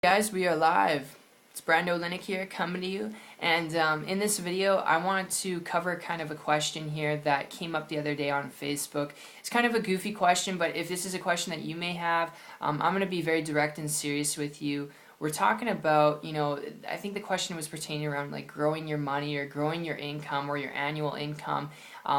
Guys, we are live. It's Brando Linick here coming to you, and in this video I wanted to cover kind of a question here that came up the other day on Facebook. It's kind of a goofy question, but if this is a question that you may have, I'm going to be very direct and serious with you. We're talking about, I think the question was pertaining around like growing your money or growing your income or your annual income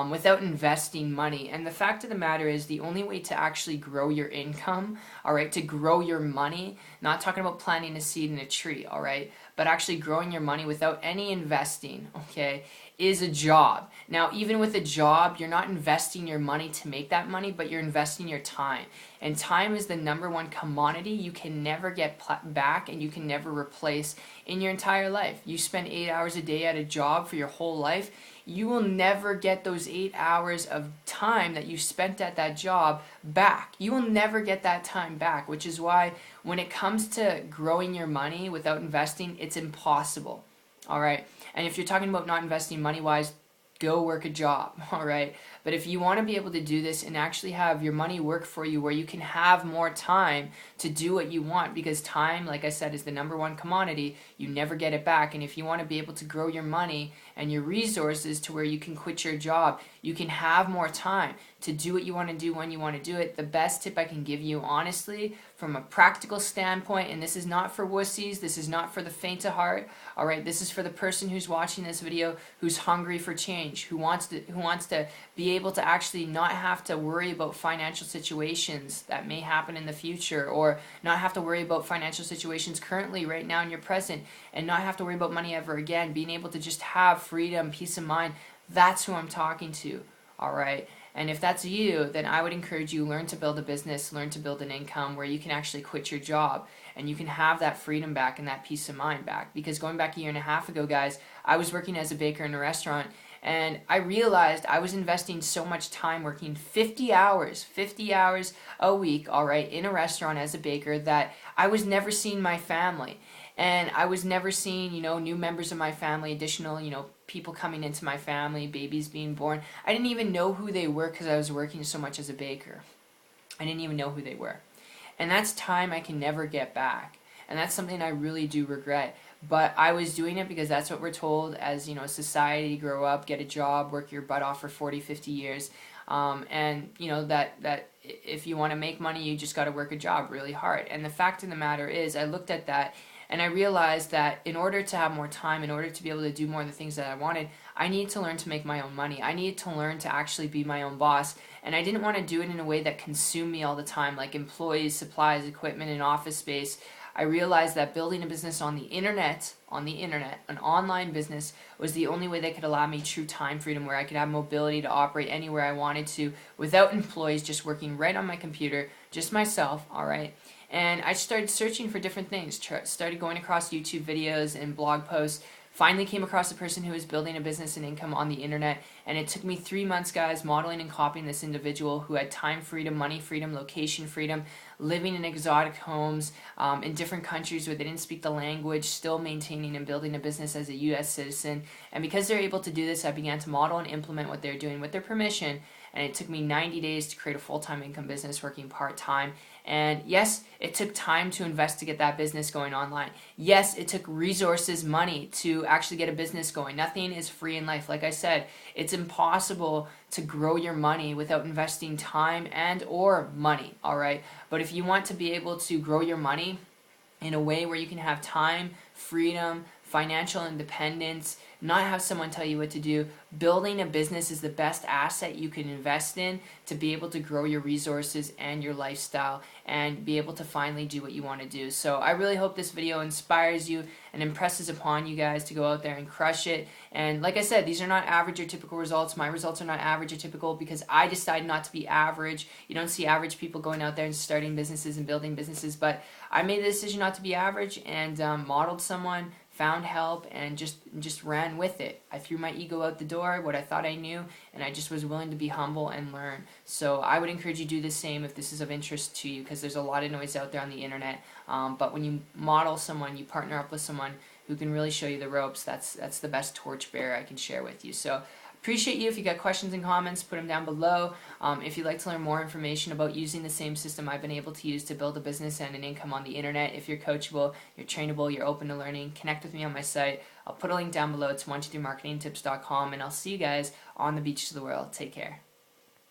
without investing money. And the fact of the matter is the only way to actually grow your income, all right, to grow your money, not talking about planting a seed in a tree, all right, but actually growing your money without any investing, okay, is a job. Now, even with a job, you're not investing your money to make that money, but you're investing your time. And time is the #1 commodity you can never get back and you can never replace in your entire life. You spend 8 hours a day at a job for your whole life, you will never get those 8 hours of time that you spent at that job back. You will never get that time back, which is why when it comes to growing your money without investing, it's impossible. All right. And if you're talking about not investing money-wise, go work a job, all right? But if you want to be able to do this and actually have your money work for you where you can have more time to do what you want, because time, like I said, is the #1 commodity, you never get it back. And if you want to be able to grow your money and your resources to where you can quit your job, you can have more time to do what you want to do when you want to do it, the best tip I can give you, honestly, from a practical standpoint, and this is not for wussies, this is not for the faint of heart, all right? This is for the person who's watching this video who's hungry for change, who wants to be able to actually not have to worry about financial situations that may happen in the future, or not have to worry about financial situations currently right now in your present, and not have to worry about money ever again, being able to just have freedom, peace of mind. That's who I'm talking to, all right? And if that's you, then I would encourage you, learn to build a business, learn to build an income where you can actually quit your job and you can have that freedom back and that peace of mind back. Because going back a year and a half ago, guys, I was working as a baker in a restaurant, and I realized I was investing so much time working 50 hours a week, all right, in a restaurant as a baker, that I was never seeing my family. And I was never seeing, new members of my family, additional, people coming into my family, babies being born. I didn't even know who they were because I was working so much as a baker. I didn't even know who they were. And that's time I can never get back. And that's something I really do regret. But I was doing it because that's what we're told as, society, grow up, get a job, work your butt off for 40, 50 years. And, that if you want to make money, you just got to work a job really hard. And the fact of the matter is, I looked at that and I realized that in order to have more time, in order to be able to do more of the things that I wanted, I needed to learn to make my own money. I needed to learn to actually be my own boss. And I didn't want to do it in a way that consumed me all the time, like employees, supplies, equipment, and office space. I realized that building a business on the internet, an online business, was the only way that could allow me true time freedom, where I could have mobility to operate anywhere I wanted to without employees, just working right on my computer, just myself, all right? And I started searching for different things, started going across YouTube videos and blog posts, finally came across a person who was building a business and income on the internet, and it took me 3 months, guys, modeling and copying this individual who had time freedom, money freedom, location freedom, living in exotic homes in different countries where they didn't speak the language, still maintaining and building a business as a U.S. citizen. And because they're able to do this, I began to model and implement what they're doing with their permission, and it took me 90 days to create a full-time income business working part-time. And yes, it took time to invest to get that business going online. Yes, it took resources, money to actually get a business going. Nothing is free in life. Like I said, it's impossible to grow your money without investing time and or money, all right? But if you want to be able to grow your money in a way where you can have time, freedom, financial independence, not have someone tell you what to do, building a business is the best asset you can invest in to be able to grow your resources and your lifestyle and be able to finally do what you want to do. So I really hope this video inspires you and impresses upon you guys to go out there and crush it. And like I said, these are not average or typical results. My results are not average or typical because I decided not to be average. You don't see average people going out there and starting businesses and building businesses, but I made the decision not to be average and modeled someone, found help, and just ran with it. I threw my ego out the door, what I thought I knew, and I just was willing to be humble and learn. So I would encourage you to do the same if this is of interest to you, because there's a lot of noise out there on the internet. But when you model someone, you partner up with someone who can really show you the ropes, that's the best torchbearer I can share with you. So Appreciate you. If you got questions and comments, put them down below. If you'd like to learn more information about using the same system I've been able to use to build a business and an income on the internet, if you're coachable, you're trainable, you're open to learning, connect with me on my site. I'll put a link down below. It's 123marketingtips.com, and I'll see you guys on the beaches of the world. Take care.